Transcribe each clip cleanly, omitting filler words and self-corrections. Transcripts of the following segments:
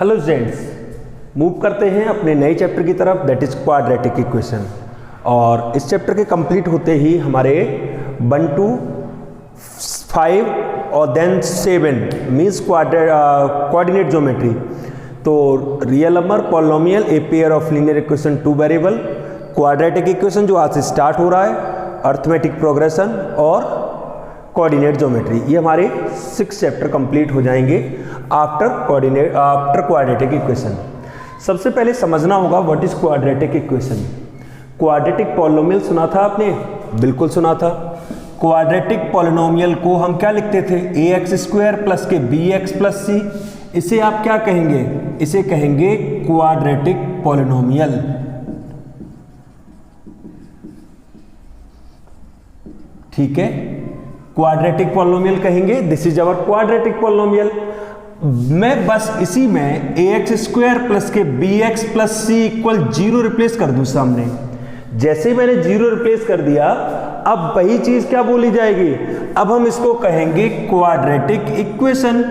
Hello students, move करते हैं अपने नए चैप्टर की तरफ, दैट इज क्वाड्रेटिक इक्वेशन। और इस चैप्टर के कंप्लीट होते ही हमारे 1 to 5 और देन 7 मीन्स कोऑर्डिनेट ज्योमेट्री। तो real number, polynomial, a pair of linear equation, 2 variable, quadratic equation जो आज से स्टार्ट हो रहा है, अर्थमेटिक प्रोग्रेशन और कोऑर्डिनेट ज्योमेट्री। ये हमारे 6 चैप्टर कंप्लीट हो जाएंगे आफ्टर क्वाड्रेटिक इक्वेशन। सबसे पहले समझना होगा what is quadratic equation. Quadratic polynomial सुना था आपने? बिल्कुल सुना था। क्वाड्रेटिक पॉलिनोमियल को हम क्या लिखते थे? ax² प्लस के bx प्लस c। इसे आप क्या कहेंगे? इसे कहेंगे क्वाड्रेटिक पॉलिनोमियल। ठीक है, क्वाड्रेटिक पॉलिनोमियल कहेंगे। This is our quadratic polynomial. मैं बस इसी में ax² प्लस के bx plus c equal 0 replace कर दूं सामने। जैसे मैंने 0 रिप्लेस कर दिया, अब वही चीज क्या बोली जाएगी? अब हम इसको कहेंगे क्वाड्रेटिक इक्वेशन।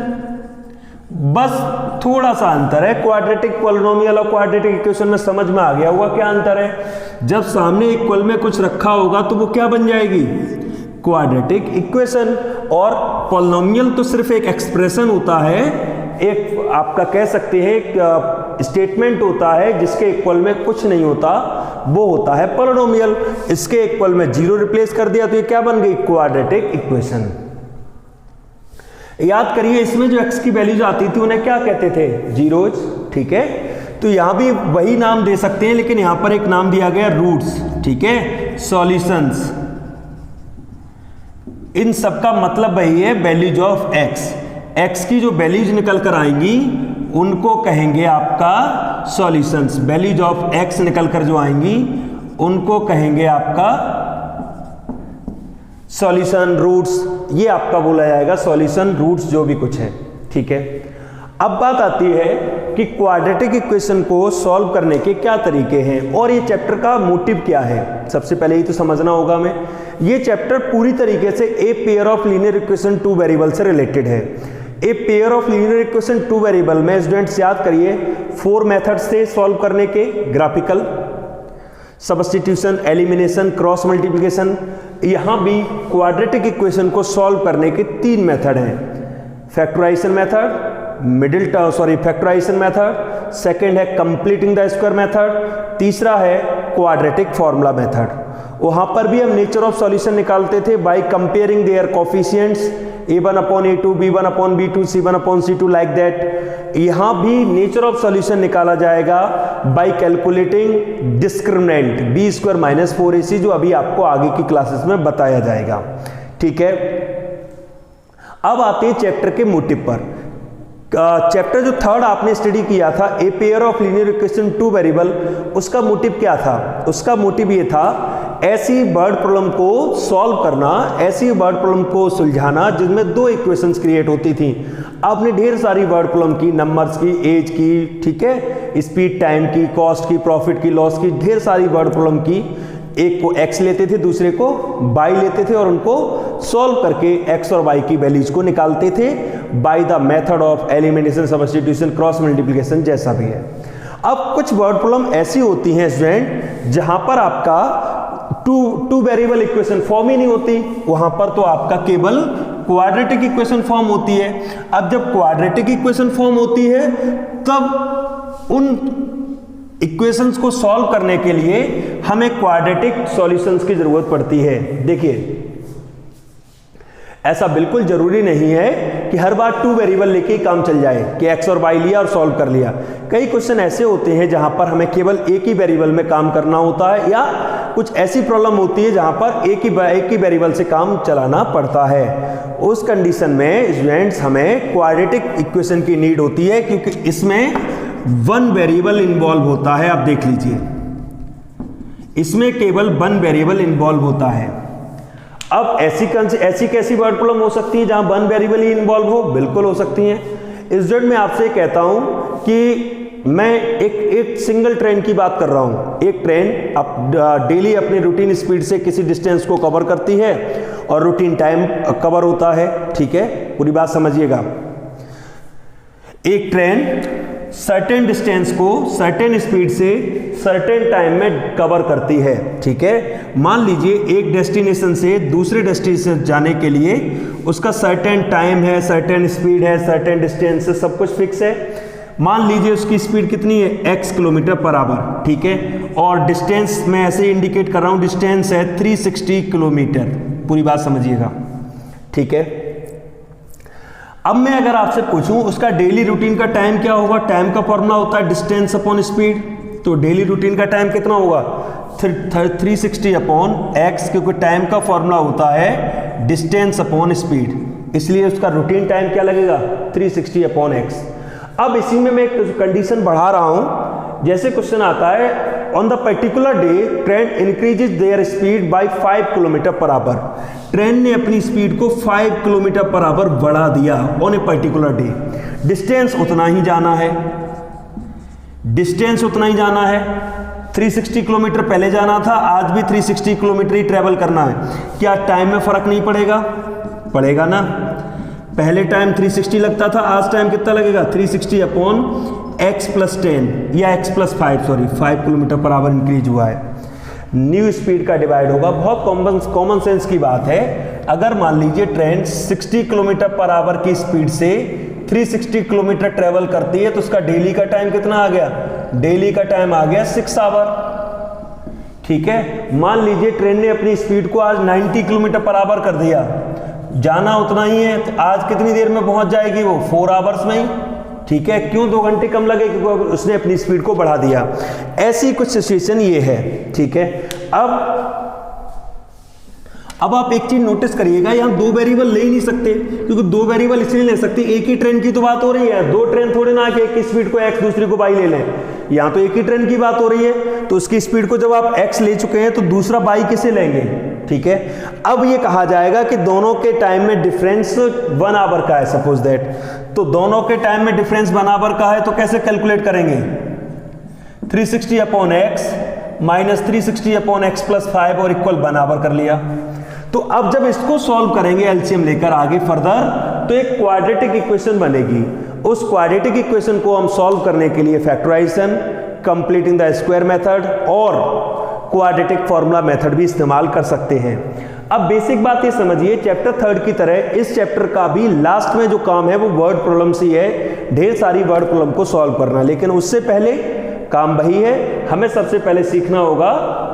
बस थोड़ा सा अंतर है। क्वाड्रेटिक पॉलिनोमियल और क्वाड्रेटिक इक्वेशन में समझ में आ गया होगा क्या अंतर है। जब सामने इक्वल में कुछ रखा होगा तो वो क्या बन जाएगी? Quadratic equation. और पॉलिनोमियल तो सिर्फ एक एक्सप्रेशन होता है, एक आपका कह सकते हैं एक स्टेटमेंट होता है जिसके इक्वल में कुछ नहीं होता, वो होता है पॉलिनोमियल। इसके इक्वल में 0 रिप्लेस कर दिया तो ये क्या बन गई? Quadratic equation. याद करिए, इसमें जो x की वैल्यूज आती थी उन्हें क्या कहते थे? जीरोज। ठीक है, तो यहां भी वही नाम दे सकते हैं, लेकिन यहां पर एक नाम दिया गया रूट्स। ठीक है, सॉल्यूशंस। इन सब का मतलब वही है वैल्यूज ऑफ x की जो वैल्यूज निकल कर आएंगी उनको कहेंगे आपका सॉल्यूशंस। वैल्यूज ऑफ x निकल कर जो आएंगी उनको कहेंगे आपका सॉल्यूशन, रूट्स। ये आपका बोला जाएगा सॉल्यूशन, रूट्स, जो भी कुछ है। ठीक है, अब बात आती है कि क्वाड्रेटिक इक्वेशन को सॉल्व करने के क्या तरीके हैं और ये चैप्टर का मोटिव क्या है। सबसे पहले ये तो समझना होगा हमें, ये चैप्टर पूरी तरीके से a pair of linear equation 2 variable से रिलेटेड है। A pair of linear equation 2 variable में स्टूडेंट्स याद करिए 4 मेथड्स थे सॉल्व करने के। Graphical, substitution, elimination, cross multiplication. यहां भी क्वाड्रेटिक इक्वेशन को सॉल्व करने के 3 मेथड हैं। Factorization method, factorization method, second है कंप्लीटिंग द स्क्वायर मेथड, तीसरा है क्वाड्रेटिक फॉर्मूला मेथड। वहां पर भी हम नेचर ऑफ सॉल्यूशन निकालते थे by comparing there coefficients a1/a2, b1/b2, c1/c2 like that. यहां भी नेचर ऑफ सॉल्यूशन निकाला जाएगा bye calculating discriminant b² - 4ac, जो अभी आपको आगे की क्लासेस में बताया जाएगा। ठीक है, अब आते हैं चैप्टर के मोटिव पर। चैप्टर जो 3rd आपने स्टडी किया था, a pair of linear equation 2 variable, उसका मोटिव क्या था? उसका मोटिव ये था ऐसी वर्ड प्रॉब्लम को सॉल्व करना, ऐसी वर्ड प्रॉब्लम को सुलझाना जिसमें 2 इक्वेशंस क्रिएट होती थी। आपने ढेर सारी वर्ड प्रॉब्लम की, नंबर्स की, एज की, ठीक है, स्पीड, टाइम की, कॉस्ट की, प्रॉफिट की, लॉस की, ढेर सारी वर्ड प्रॉब्लम की। एक को x लेते थे, दूसरे को y लेते थे और उनको सॉल्व करके x और y की वैल्यूज को निकालते थे by the method of elimination, substitution, cross multiplication, जैसा भी है। अब कुछ वर्ड प्रॉब्लम ऐसी होती हैं स्टूडेंट जहां पर आपका टू वेरिएबल इक्वेशन फॉर्म ही नहीं होती, वहां पर तो आपका केवल क्वाड्रेटिक इक्वेशन फॉर्म होती है। अब जब क्वाड्रेटिक इक्वेशन फॉर्म होती है तब उन इक्वेशंस को सॉल्व करने के लिए हमें क्वाड्रेटिक सॉल्यूशंस की जरूरत पड़ती है। देखिए, ऐसा बिल्कुल जरूरी नहीं है कि हर बार 2 वेरिएबल लेके ही काम चल जाए कि x और y लिया और सॉल्व कर लिया। कई क्वेश्चन ऐसे होते हैं जहां पर हमें केवल एक ही वेरिएबल में काम करना होता है, या कुछ ऐसी प्रॉब्लम होती है जहां पर एक ही वेरिएबल से काम चलाना पड़ता है। उस कंडीशन में स्टूडेंट्स हमें क्वाड्रेटिक इक्वेशन की नीड होती है, क्योंकि इसमें 1 वेरिएबल इन्वॉल्व होता है। आप देख लीजिए, इसमें केवल 1 वेरिएबल इन्वॉल्व होता है। अब ऐसी कैसी वर्ड प्रॉब्लम हो सकती है जहां 1 वेरिएबल ही इन्वॉल्व हो? बिल्कुल हो सकती है। स्टूडेंट मैं आपसे कहता हूं कि मैं एक सिंगल ट्रेन की बात कर रहा हूं। एक ट्रेन डेली अपनी रूटीन स्पीड से किसी डिस्टेंस को कवर करती है और रूटीन टाइम कवर होता है। ठीक है, पूरी बात समझिएगा। एक ट्रेन सर्टेन डिस्टेंस को सर्टेन स्पीड से सर्टेन टाइम में कवर करती है। ठीक है, मान लीजिए एक डेस्टिनेशन से दूसरे डेस्टिनेशन जाने के लिए उसका सर्टेन टाइम है, सर्टेन स्पीड है, सर्टेन डिस्टेंस है, सब कुछ फिक्स है। मान लीजिए उसकी स्पीड कितनी है, x किलोमीटर पर आवर। ठीक है, और डिस्टेंस मैं ऐसे ही इंडिकेट कर रहा हूं, डिस्टेंस है 360 किलोमीटर। पूरी बात समझिएगा। ठीक है, अब मैं अगर आपसे पूछूं उसका डेली रूटीन का टाइम क्या होगा, टाइम का फॉर्मूला होता है डिस्टेंस अपॉन स्पीड, तो डेली रूटीन का टाइम कितना होगा 360 अपॉन x, क्योंकि टाइम का फॉर्मूला होता है डिस्टेंस अपॉन स्पीड, इसलिए उसका रूटीन टाइम क्या लगेगा 360 अपॉन x। अब इसी में मैं एक कंडीशन बढ़ा रहा हूं, जैसे क्वेश्चन आता है on the particular day train increases there speed bye 5 kilometre per hour. Train ने अपनी स्पीड को 5 किलोमीटर पर आवर बढ़ा दिया on a particular day. Distance उतना ही जाना है, डिस्टेंस उतना ही जाना है, 360 किलोमीटर पहले जाना था, आज भी 360 किलोमीटर ही ट्रेवल करना है। क्या टाइम में फर्क नहीं पड़ेगा? पड़ेगा ना। पहले टाइम 360 लगता था, आज टाइम कितना लगेगा 360 अपॉन x प्लस 10 या x plus 5, sorry 5 kilometre per hour increase हुआ है, न्यू स्पीड का डिवाइड होगा। बहुत कॉमन सेंस की बात है। अगर मान लीजिए ट्रेन 60 किलोमीटर पर आवर की स्पीड से 360 किलोमीटर ट्रेवल करती है, तो उसका डेली का टाइम कितना आ गया, डेली का टाइम आ गया 6 आवर। ठीक है, मान लीजिए ट्रेन ने अपनी स्पीड को आज 90 किलोमीटर पर आवर कर दिया, जाना उतना ही है, तो आज कितनी देर में पहुंच जाएगी वो 4 आवर्स में ही। ठीक है, क्यों 2 घंटे कम लगे, क्योंकि उसने अपनी स्पीड को बढ़ा दिया। ऐसी कुछ सिचुएशन ये है। ठीक है, अब आप एक चीज नोटिस करिएगा, यहां 2 वेरिएबल ले ही नहीं सकते, क्योंकि 2 वेरिएबल इसलिए ले सकते, एक ही ट्रेन की तो बात हो रही है, 2 ट्रेन थोड़े ना कि एक की स्पीड को x दूसरी को y ले लें। यहां तो एक ही ट्रेन की बात हो रही है, तो उसकी स्पीड को जब आप x ले चुके हैं तो दूसरा y किसे लेंगे। ठीक है, अब ये कहा जाएगा कि दोनों के टाइम में डिफरेंस 1 आवर का है, सपोज दैट, तो दोनों के टाइम में डिफरेंस 1 आवर का है, तो कैसे कैलकुलेट करेंगे 360 upon x minus 360 upon x plus 5 और इक्वल 1 आवर कर लिया। तो अब जब इसको सॉल्व करेंगे एलसीएम लेकर आगे फर्दर, तो एक क्वाड्रेटिक इक्वेशन बनेगी। उस क्वाड्रेटिक इक्वेशन को हम सॉल्व करने के लिए factorization, completing the square method और क्वाड्रेटिक फॉर्मूला मेथड भी इस्तेमाल कर सकते हैं। अब बेसिक बात ये समझिए, चैप्टर 3 की तरह इस चैप्टर का भी लास्ट में जो काम है वो वर्ड प्रॉब्लम्स ही है, ढेर सारी वर्ड प्रॉब्लम को सॉल्व करना। लेकिन उससे पहले काम वही है, हमें सबसे पहले सीखना होगा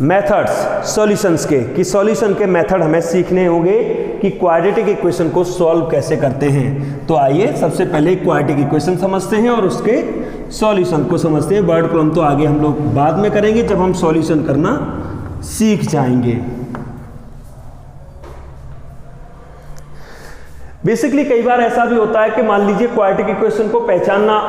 मेथड्स सॉल्यूशंस के, कि सॉल्यूशन के मेथड हमें सीखने होंगे कि क्वाड्रेटिक इक्वेशन को सॉल्व कैसे करते हैं। तो आइए सबसे पहले क्वाड्रेटिक इक्वेशन समझते हैं और उसके सॉल्यूशन को समझते हैं। वर्ड प्रॉब्लम तो आगे हम लोग बाद में करेंगे जब हम सॉल्यूशन करना सीख जाएंगे। बेसिकली कई बार ऐसा भी होता है कि मान लीजिए क्वाड्रेटिक इक्वेशन को पहचानना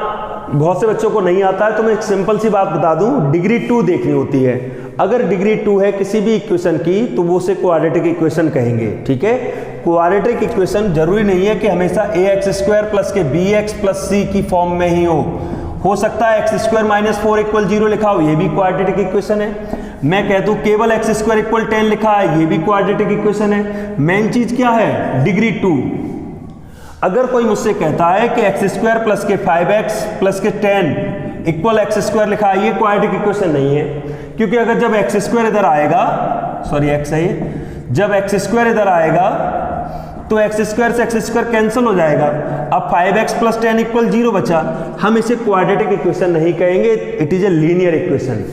बहुत से बच्चों को नहीं आता है, तो मैं एक सिंपल सी बात बता दूं, डिग्री 2 देखनी होती है। अगर डिग्री 2 है किसी भी इक्वेशन की तो वो उसे क्वाड्रेटिक इक्वेशन कहेंगे। ठीक है, क्वाड्रेटिक इक्वेशन जरूरी नहीं है कि हमेशा ax स्क्वायर प्लस के bx प्लस c की फॉर्म में ही हो सकता है x स्क्वायर माइनस 4 इक्वल 0 लिखा हो, ये भी क्वाड्रेटिक इक्वेशन है। मैं कह दूं केवल x स्क्वायर इक्वल 10 लिखा है, ये भी क्वाड्रेटिक इक्वेशन है। मेन चीज क्या है, डिग्री 2। अगर कोई मुझसे कहता है कि x स्क्वायर प्लस के 5x प्लस के 10 इक्वल x स्क्वायर लिखा है, ये क्वाड्रेटिक इक्वेशन नहीं है, क्योंकि अगर जब x स्क्वायर इधर आएगा, सॉरी x है, जब x स्क्वायर इधर आएगा तो x स्क्वायर से x स्क्वायर कैंसिल हो जाएगा। अब 5x प्लस 10 इक्वल 0 बचा, हम इसे क्वाड्रेटिक इक्वेशन नहीं कहेंगे, it is a linear equation.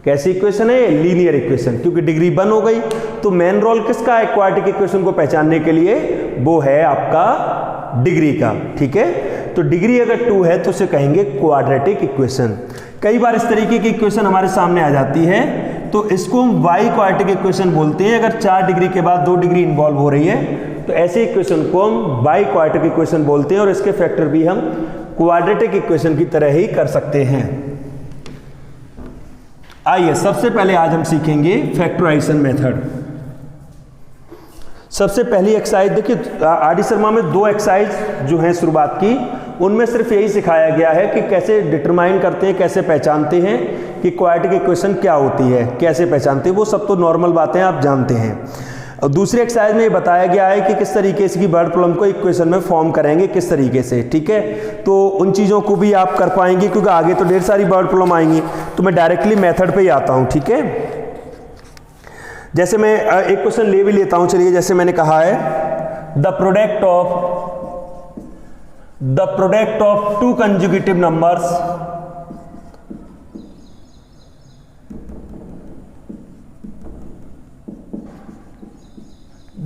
कैसी इक्वेशन है, लीनियर इक्वेशन, क्योंकि डिग्री 1 हो गई। तो मेन रोल किसका है क्वाड्रेटिक इक्वेशन को पहचानने के लिए, वो है आपका डिग्री का। ठीक है, तो डिग्री अगर 2 है तो उसे कहेंगे क्वाड्रेटिक इक्वेशन। कई बार इस तरीके की इक्वेशन हमारे सामने आ जाती है, तो इसको हम वाई क्वाड्रेटिक इक्वेशन बोलते हैं। अगर 4 डिग्री के बाद 2 डिग्री इन्वॉल्व हो रही है तो ऐसे इक्वेशन को हम वाई क्वाड्रेटिक इक्वेशन बोलते हैं, और इसके फैक्टर भी हम क्वाड्रेटिक इक्वेशन की तरह ही कर सकते हैं। आइए सबसे पहले आज हम सीखेंगे फैक्टराइजेशन मेथड। सबसे पहली एक्सरसाइज देखिए, आर डी शर्मा में 2 एक्सरसाइज जो हैं शुरुआत की, उनमें सिर्फ यही सिखाया गया है कि कैसे डिटरमाइन करते हैं, कैसे पहचानते हैं कि क्वाड्रेटिक इक्वेशन क्या होती है, कैसे पहचानते हैं। वो सब तो नॉर्मल बातें आप जानते हैं। और दूसरी एक्सरसाइज में ये बताया गया है कि किस तरीके से की वर्ड प्रॉब्लम को इक्वेशन में फॉर्म करेंगे किस तरीके से, ठीक है। तो उन चीज़ों को भी आप कर पाएंगे क्योंकि आगे तो ढेर सारी वर्ड प्रॉब्लम आएंगी, तो मैं डायरेक्टली मेथड पे ही आता हूँ, ठीक है। जैसे मैं एक क्वेश्चन ले भी लेता हूँ, चलिए। जैसे मैंने कहा है the product of two conjugative numbers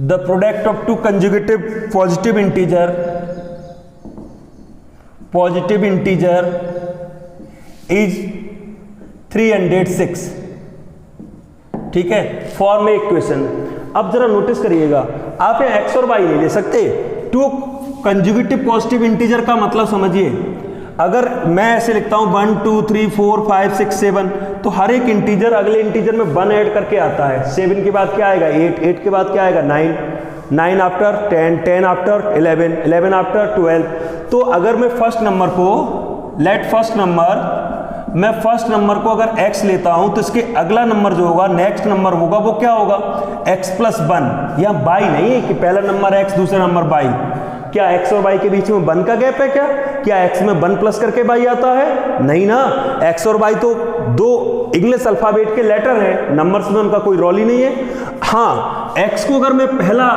the product of two consecutive positive integer is 306, ठीक है। Form equation. अब जरा नोटिस करिएगा, आप यहाँ x और y नहीं ले सकते। टू कंजुगेटिव पॉजिटिव इंटीजर का मतलब समझिए, अगर मैं ऐसे लिखता हूं 1 2 3 4 5 6 7, तो हर एक इंटीजर अगले इंटीजर में 1 ऐड करके आता है। 7 के बाद क्या आएगा 8, 8 के बाद क्या आएगा 9, 9 आफ्टर 10, 10 आफ्टर 11, 11 आफ्टर 12। तो अगर मैं फर्स्ट नंबर को मैं फर्स्ट नंबर को अगर x लेता हूं तो इसके अगला नंबर जो होगा, नेक्स्ट नंबर होगा, वो क्या होगा x + 1। या y नहीं है कि पहला नंबर x दूसरा नंबर y। क्या x और y के बीच में 1 का गैप है? क्या x में 1 प्लस करके y आता है? नहीं ना। x और y तो दो इंग्लिश अल्फाबेट के लेटर हैं, नंबर्स में उनका कोई रोल ही नहीं है। हाँ, x को अगर मैं पहला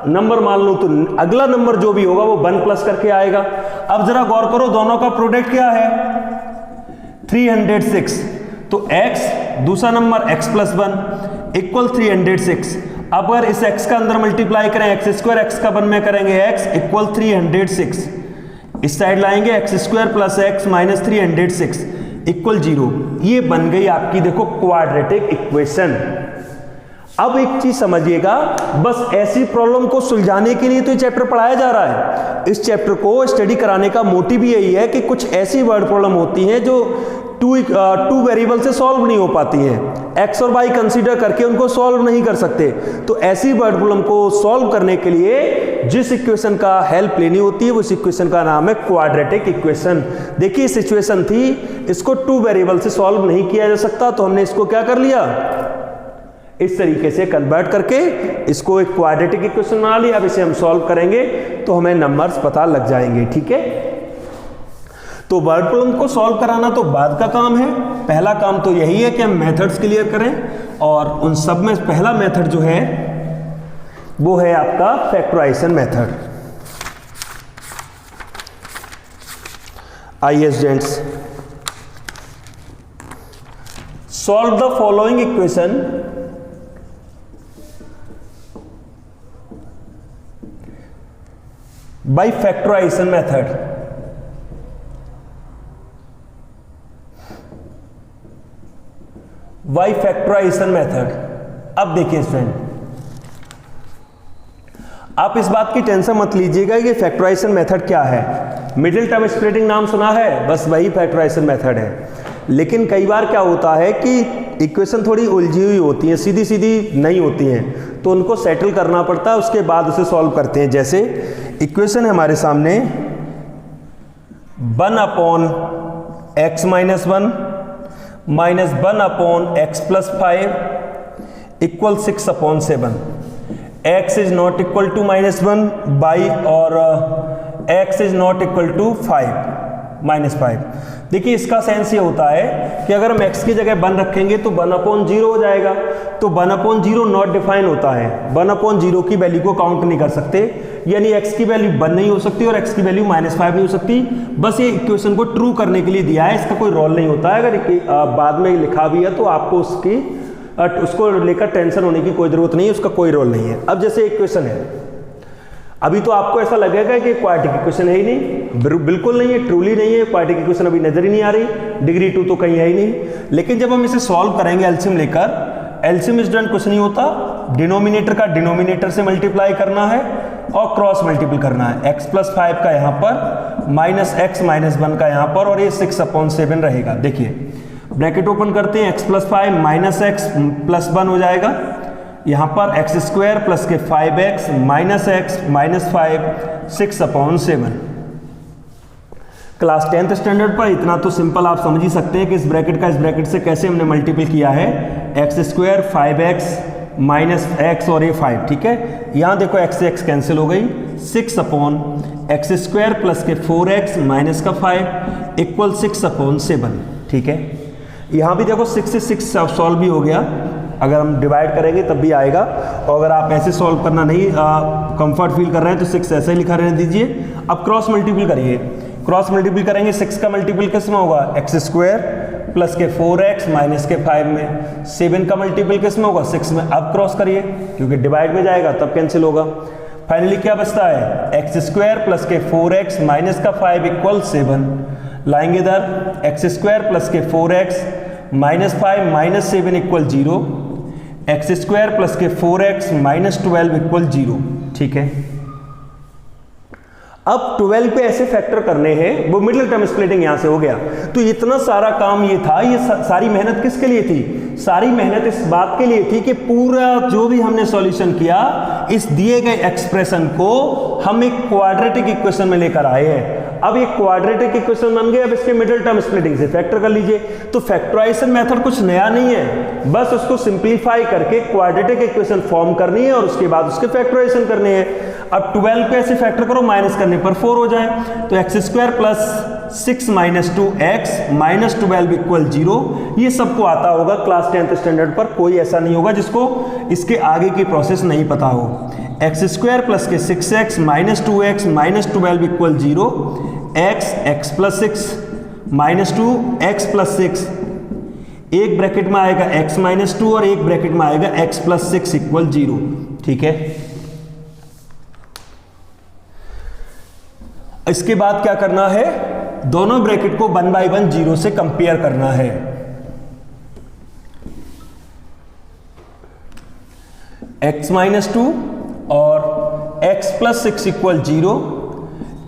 नंबर मान लूं तो अगला नंबर जो भी होगा वो 1 प्लस करके आएगा। अब जरा गौर करो, दोनों का प्रोडक्ट क्या है 306। तो x दूसरा नंबर x + 1 इक्वल 306। अब अगर इस x का अंदर मल्टीप्लाई करें x² x का 1 में करेंगे x इक्वल 306। इस साइड लाएंगे x² + x - 306 इक्वल 0। ये बन गई आपकी देखो क्वाड्रेटिक इक्वेशन। अब एक चीज समझिएगा, बस ऐसी प्रॉब्लम को सुलझाने के लिए तो ये चैप्टर पढ़ाया जा रहा है। इस चैप्टर को स्टडी कराने का मोटिव यही है कि कुछ ऐसी वर्ड प्रॉब्लम होती हैं जो टू वेरिएबल से सॉल्व नहीं हो पाती हैं, एक्स और वाई कंसीडर करके उनको सॉल्व नहीं कर सकते। तो ऐसी वर्ड प्रॉब्लम को सॉल्व करने के लिए जिस इक्वेशन का हेल्प लेनी होती है उस इक्वेशन का नाम है क्वाड्रेटिक इक्वेशन। देखिए सिचुएशन थी, इसको टू वेरिएबल से सॉल्व नहीं किया जा सकता, तो हमने इसको क्या कर लिया, इस तरीके से कन्वर्ट करके इसको एक क्वाड्रेटिक इक्वेशन बना लिया। अब इसे हम सॉल्व करेंगे तो हमें नंबर्स पता लग जाएंगे, ठीक है। तो वर्ड प्रॉब्लम को सॉल्व कराना तो बाद का काम है, पहला काम तो यही है कि हम मेथड्स क्लियर करें। और उन सब में पहला मेथड जो है वो है आपका फैक्टराइजेशन मेथड। आइए students, solve the following equation by factorization method. By factorization method. अब देखिए स्टूडेंट, आप इस बात की टेंशन मत लीजिएगा कि फैक्टराइजेशन मेथड क्या है। मिडिल टर्म स्प्लिटिंग नाम सुना है, बस वही फैक्टराइजेशन मेथड है। लेकिन कई बार क्या होता है कि इक्वेशन थोड़ी उलझी हुई होती है, सीधी सीधी नहीं होती हैं, तो उनको सेटल करना पड़ता है, उसके बाद उसे सॉल्व करते हैं। जैसे इक्वेशन है हमारे सामने 1/x - 1 -1/x + 5 = 6/7। x is not equal to -1 by और x is not equal to 5 देखिए इसका सेंस ये होता है कि अगर हम x की जगह 1 रखेंगे तो 1/0 हो जाएगा। तो 1/0 नॉट डिफाइन होता है, 1/0 की वैल्यू को काउंट नहीं कर सकते, यानी x की वैल्यू 1 नहीं हो सकती और x की वैल्यू -5 नहीं हो सकती। बस ये इक्वेशन को ट्रू करने के लिए दिया है, इसका कोई रोल नहीं होता है। अगर बाद में लिखा भी है तो आपको उसको लेकर टेंशन होने की कोई जरूरत नहीं है, उसका कोई रोल नहीं है। अब जैसे इक्वेशन है, अभी तो आपको ऐसा लगेगा कि क्वाड्रेटिक इक्वेशन है ही नहीं, बिल्कुल नहीं है, ट्रूली नहीं है, क्वाड्रेटिक इक्वेशन अभी नजर ही नहीं आ रही, डिग्री 2 तो कहीं है ही नहीं। लेकिन जब हम इसे सॉल्व करेंगे एलसीएम लेकर, एलसीएम स्टूडेंट कुछ नहीं होता, डिनोमिनेटर का डिनोमिनेटर से मल्टीप्लाई करना है और क्रॉस मल्टीपल करना है। x + 5 का यहाँ पर, -x - 1 का यहाँ पर, और ये 6/7 रहेगा। देखिए ब्रैकेट ओपन करते हैं, x + 5 -x + 1 हो जाएगा, यहाँ पर x² + के 5x -x -5 6/7। Class 10th standard पर इतना तो सिंपल आप समझ ही सकते हैं कि इस ब्रैकेट का इस ब्रैकेट से कैसे हमने मल्टीपल किया है। x² 5x माइनस एक्स और ये 5, ठीक है। यहाँ देखो एक्स से एक्स कैंसिल हो गई, 6 अपॉन एक्स स्क्वायर प्लस के 4x माइनस का 5 इक्वल 6 अपॉन 7, ठीक है। यहाँ भी देखो 6 से 6 सॉल्व भी हो गया, अगर हम डिवाइड करेंगे तब भी आएगा, और अगर आप ऐसे सॉल्व करना नहीं कंफर्ट फील कर रहे हैं तो 6 ऐसे ही लिखा रहने दीजिए। अब क्रॉस मल्टीपल करिए, क्रॉस मल्टीपल करेंगे 6 का मल्टीपल किस में होगा, एक्स स्क्वायर प्लस के 4x माइनस के 5 में, 7 का मल्टीपल किस में होगा, 6 में। अब क्रॉस करिए क्योंकि डिवाइड में जाएगा तब कैंसिल होगा। फाइनली क्या बचता है, एक्स स्क्वायर प्लस के 4x माइनस का 5 इक्वल 7, लाएंगे इधर एक्स स्क्वायर प्लस के 4x minus 5 minus 7 equal 0, x square plus के 4x माइनस 12 इक्वल 0, ठीक है। अब 12 पे ऐसे फैक्टर करने हैं, वो मिडिल टर्म स्प्लिटिंग यहां से हो गया। तो इतना सारा काम ये था, ये सारी मेहनत किसके लिए थी, सारी मेहनत इस बात के लिए थी कि पूरा जो भी हमने सॉल्यूशन किया इस दिए गए एक्सप्रेशन को हम एक क्वाड्रेटिक इक्वेशन में लेकर आए हैं। अब एक क्वाड्रेटिक इक्वेशन बन गए, अब इसके मिडिल टर्म स्प्लिटिंग से फैक्टर कर लीजिए। तो फैक्टराइजेशन मेथड कुछ नया नहीं है, बस उसको सिंप्लीफाई करके क्वाड्रेटिक इक्वेशन फॉर्म करनी है और उसके बाद उसके फैक्टराइजेशन करने हैं। अब 12 पे ऐसे फैक्टर करो, माइनस करने पर 4 हो जाए, तो x square plus 6 minus 2x minus 12 equal 0। ये सबको आता होगा क्लास 10th स्टैंडर्ड पर, कोई ऐसा नहीं होगा जिसको इसके आगे की प्रोसेस नहीं पता हो। एक्स स्क्वायर प्लस के 6x minus 2x minus 12 equal 0, x plus 6 minus 2 x plus 6, एक ब्रैकेट में आएगा x माइनस 2 और एक ब्रैकेट में आएगा x प्लस 6 इक्वल 0, ठीक है। इसके बाद क्या करना है, दोनों ब्रैकेट को 1 बाई 1 0 से कंपेयर करना है। x माइनस 2 और x plus 6 equal 0,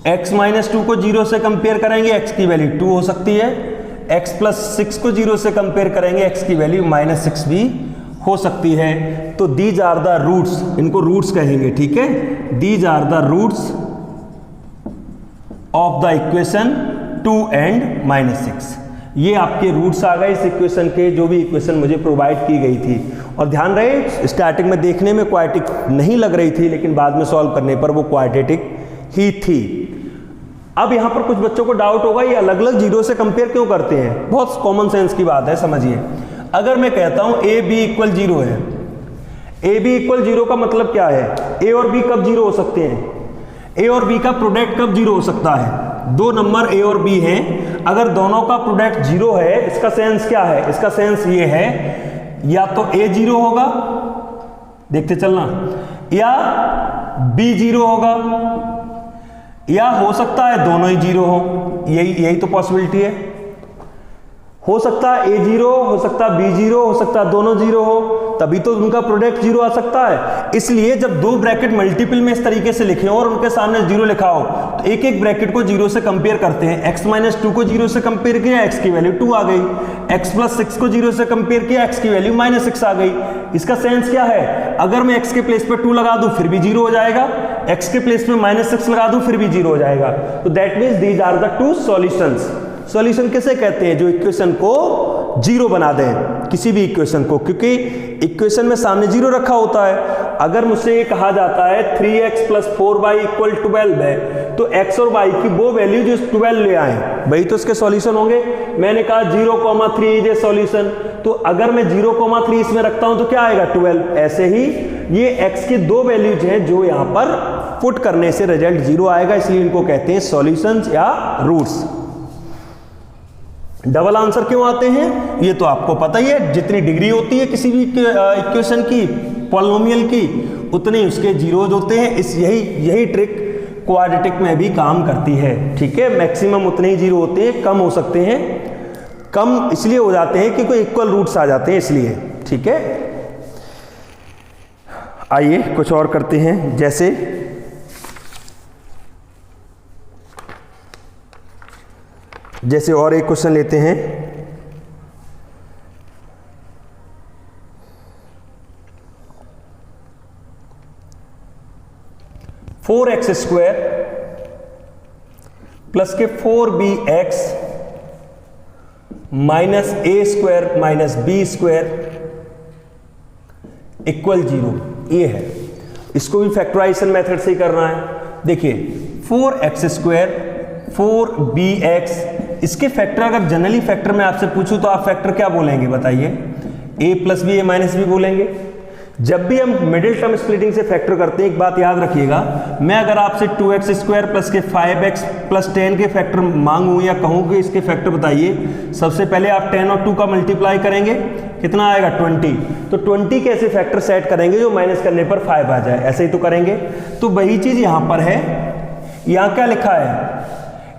x minus 2 को 0 से कंपेयर करेंगे, x की वैल्यू 2 हो सकती है, x प्लस 6 को 0 से कंपेयर करेंगे, x की वैल्यू माइनस 6 भी हो सकती है। तो दीज आर द रूट्स, इनको रूट्स कहेंगे, ठीक है। These are the roots of the equation 2 and minus 6, ये आपके रूट्स आ गए इस इक्वेशन के, जो भी इक्वेशन मुझे प्रोवाइड की गई थी। और ध्यान रहे स्टार्टिंग में देखने में क्वाड्रेटिक नहीं लग रही थी, लेकिन बाद में सॉल्व करने पर वो क्वाड्रेटिक ही थी। अब यहां पर कुछ बच्चों को डाउट होगा ये अलग अलग 0 से कंपेयर क्यों करते हैं, बहुत कॉमन सेंस की बात है, समझिए। अगर मैं कहता हूं a b इक्वल 0 है, a b इक्वल 0 का मतलब क्या है, a और b कब 0 हो सकते हैं, a और b का प्रोडक्ट कब 0 हो सकता है, दो नंबर a और b हैं, अगर दोनों का प्रोडक्ट 0 है, इसका सेंस क्या है, इसका सेंस ये है या तो a 0 होगा, देखते चलना, या b 0 होगा, या हो सकता है दोनों ही 0 हो, यही तो पॉसिबिलिटी है। हो सकता है a 0, हो सकता है b 0, हो सकता है दोनों 0 हो, तभी तो उनका प्रोडक्ट 0 आ सकता है। इसलिए जब दो ब्रैकेट मल्टीपल में इस तरीके से लिखे हो और उनके सामने 0 लिखा हो, तो एक एक ब्रैकेट को 0 से कंपेयर करते हैं। x माइनस 2 को 0 से कंपेयर किया, x की वैल्यू 2 आ गई, x प्लस 6 को 0 से कंपेयर किया, x की वैल्यू माइनस 6 आ गई। इसका सेंस क्या है, अगर मैं x के प्लेस पे 2 लगा दूं फिर भी 0 हो जाएगा, x के प्लेस पे माइनस 6 लगा दूं फिर भी 0 हो जाएगा। तो that means these are the two solutions. Solution किसे कहते हैं, जो इक्वेशन को 0 बना दें, किसी भी इक्वेशन को, क्योंकि इक्वेशन में सामने 0 रखा होता है। अगर मुझसे ये कहा जाता है 3x प्लस 4y इक्वल 12 है, तो x और y की वो वैल्यू जो 12 ले आए वही तो इसके सॉल्यूशन होंगे। मैंने कहा 0,3 इज ए सॉल्यूशन, तो अगर मैं 0,3 इसमें रखता हूं तो क्या आएगा 12। ऐसे ही ये x की दो वैल्यूज हैं जो यहां पर पुट करने से रिजल्ट 0 आएगा, इसलिए इनको कहते हैं सॉल्यूशंस या रूट्स। डबल आंसर क्यों आते हैं ये तो आपको पता ही है, जितनी डिग्री होती है किसी भी इक्वेशन की पॉलिनोमियल की, उतने उसके जीरोज होते हैं। यही ट्रिक क्वाड्रेटिक में भी काम करती है, ठीक है। मैक्सिमम उतने ही जीरो होते हैं, कम हो सकते हैं, कम इसलिए हो जाते हैं क्योंकि इक्वल रूट्स आ जाते हैं इसलिए, ठीक है। आइए कुछ और करते हैं, जैसे और एक क्वेश्चन लेते हैं। फोर एक्स स्क्वायर प्लस के 4bx minus a square minus b square equal 0, ये है। इसको भी फैक्टराइजेशन मेथड से ही करना है। देखिए 4x², 4bx, इसके फैक्टर अगर जनरली फैक्टर में आपसे पूछूं तो आप फैक्टर क्या बोलेंगे बताइए? a plus B, a minus B बोलेंगे। जब भी हम मिडिल टर्म स्प्लिटिंग से फैक्टर करते हैं, एक बात याद रखिएगा, मैं अगर आपसे 2x² प्लस के 5x प्लस 10 के फैक्टर मांगूं या कहूं कि इसके फैक्टर बताइए, सबसे पहले आप 10 और 2 का मल्टीप्लाई करेंगे, कितना आएगा? 20। तो 20 के ऐसे फैक्टर सेट करेंगे जो माइनस करने पर 5 आ जाए, ऐसे ही तो करेंगे। तो वही चीज यहां पर है। यहां क्या लिखा है?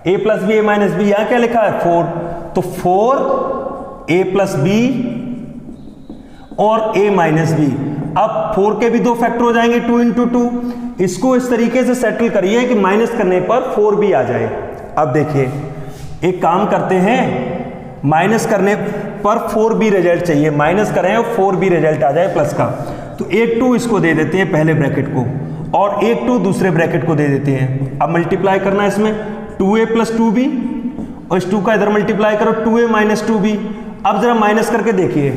a plus B, a minus B. यहां क्या लिखा है? 4। तो 4 a प्लस बी और a माइनस बी। अब 4 के भी 2 फैक्टर हो जाएंगे, 2 इंटू 2। इसको इस तरीके से सेटल करिए कि माइनस करने पर 4 भी आ जाए। अब देखिए एक काम करते हैं, माइनस करने पर 4 भी रिजल्ट चाहिए, माइनस करें और 4 भी रिजल्ट आ जाए प्लस का। तो 1 2 इसको दे देते हैं पहले ब्रैकेट को और 1 2 दूसरे ब्रैकेट को दे देते हैं। अब मल्टीप्लाई करना है इसमें 2a प्लस 2b और इस 2 का इधर मल्टीप्लाई करो 2a माइनस 2b। अब जरा माइनस करके देखिए,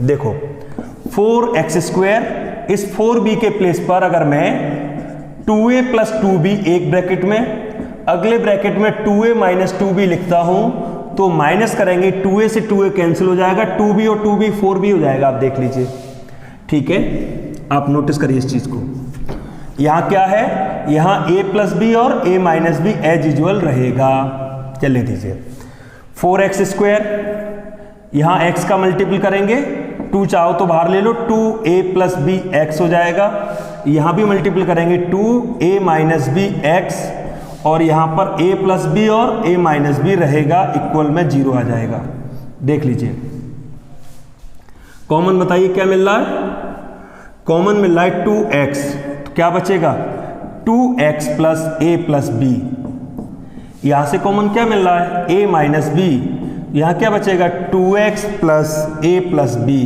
देखो 4x², इस 4b के प्लेस पर अगर मैं 2a प्लस 2b एक ब्रैकेट में, अगले ब्रैकेट में 2a माइनस 2b लिखता हूं तो माइनस करेंगे 2a से 2a कैंसिल हो जाएगा, 2b और 2b 4b हो जाएगा। आप देख लीजिए, ठीक है, आप नोटिस करिए इस चीज को। यहां क्या है? यहां a प्लस बी और a minus B as usual रहेगा। चलिए दीजिए 4x², यहां x का मल्टीपल करेंगे, 2 चाहो तो बाहर ले लो, 2a प्लस बी एक्स हो जाएगा। यहां भी मल्टीपल करेंगे 2a माइनस बी एक्स और यहां पर a प्लस बी और a माइनस बी रहेगा, इक्वल में 0 आ जाएगा। देख लीजिए कॉमन बताइए क्या मिल रहा है? कॉमन मिल रहा है 2x, तो क्या बचेगा? 2x plus a plus B. यहां से कॉमन क्या मिल रहा है? a minus B. यहां क्या बचेगा? 2x plus a plus B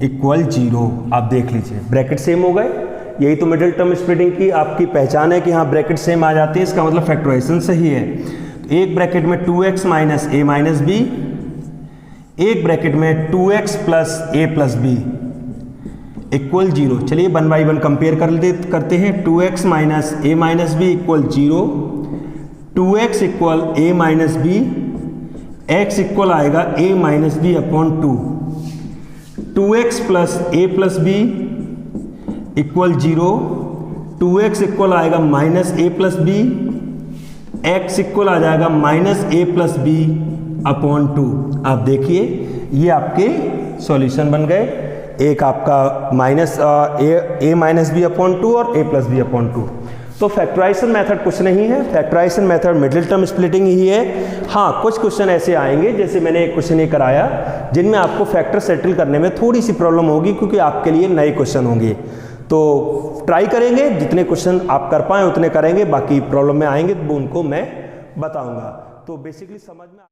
equal 0। आप देख लीजिए ब्रैकेट सेम हो गए। यही तो मिडिल टर्म स्प्लिटिंग की आपकी पहचान है कि हाँ ब्रैकेट सेम आ जाती है, इसका मतलब फैक्टराइजेशन सही है। तो एक ब्रैकेट में 2x minus a minus B, एक ब्रैकेट में 2x plus a plus B equal 0। चलिए 1 बाई 1 कंपेयर करते हैं। 2x minus a minus B equal 0, 2x equal a minus B, x equal आएगा a minus B upon 2, 2x plus a plus B equal 0, 2x equal आएगा minus a plus B, x equal आ जाएगा minus a plus B upon 2। आप देखिए ये आपके solution बन गए, एक आपका minus a minus B upon 2 और a प्लस बी अपॉन 2। तो फैक्टराइजेशन मेथड कुछ नहीं है, factorization method middle term splitting ही है। हाँ कुछ क्वेश्चन ऐसे आएंगे, जैसे मैंने एक क्वेश्चन ये कराया, जिनमें आपको फैक्टर सेटल करने में थोड़ी सी प्रॉब्लम होगी क्योंकि आपके लिए नए क्वेश्चन होंगे। तो ट्राई करेंगे, जितने क्वेश्चन आप कर पाएँ उतने करेंगे, बाकी प्रॉब्लम में आएंगे तो उनको मैं बताऊँगा। तो बेसिकली समझ में